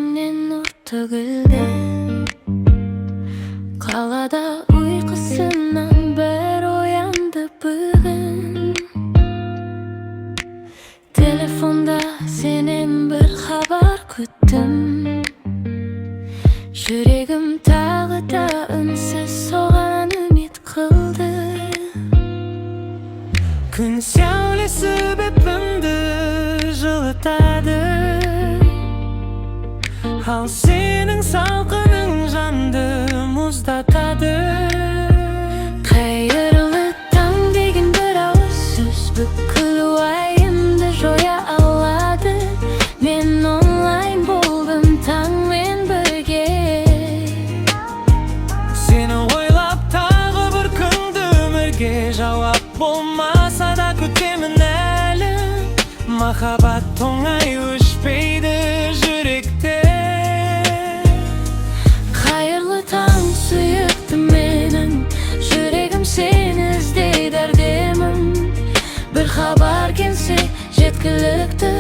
gözümden nur tөгілді. Қалада uykusından bir oyandı bugün. Telefonda senin bir haber küttüm. Yüreğim tağı da ünsüz soğan ümit kıldı. Gün şaulesi bepimdi жылытады. Al senin salkının jandı muzdatadı. Қайырлы таң деген бір ауыз сөз бүкіл уайымды жоя алады. Мен онлайн болдым таңмен бірге. Seni oylap tağı bir күнді өмірге. Жауап болмаса да күтемін әлі. Махаббат оңай өшпейді жүректе. Қайырлы таң сүйікті менің, жүрегім сені іздейді әрдемім. Bir хабар келсе жеткілікті,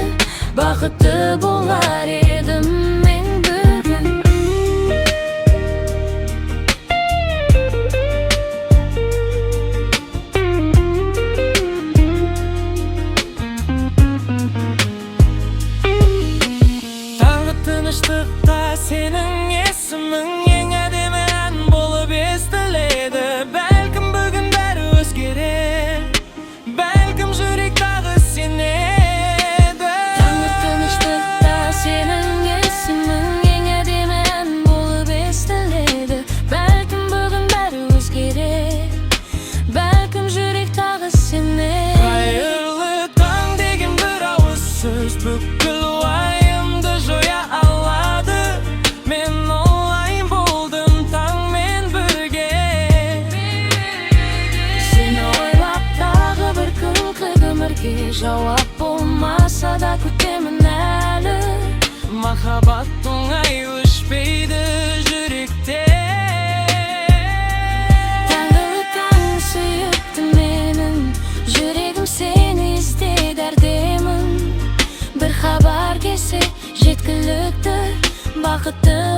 бақытты болар едім мен бүгін. Таңғы тыныштықта сенің есімің ең әдемі ән болып естіледі. Бәлкім бүгін бәрі өзгерер, бәлкім жүрек тағы сенеді. Таңғы тыныштықта сенің есімің ең әдемі ән болып естіледі. Бәлкім бүгін бәрі өзгерер, бәлкім жүрек тағы сенеді. Қайырлы таң деген бір ауыз сөз бүкіл уайымды жоя алады. Мен онлайн болдым таңмен бірге. Сені ойлап тағы бір күн өмірге. Жауап болмаса да күтемін әлі. Махаббат оңай өшпейді жүректе. Таңғы таң сүйікті менің, жүрегім сені іздейді әрдемім. Bir хабар келсе жеткілікті, бақытты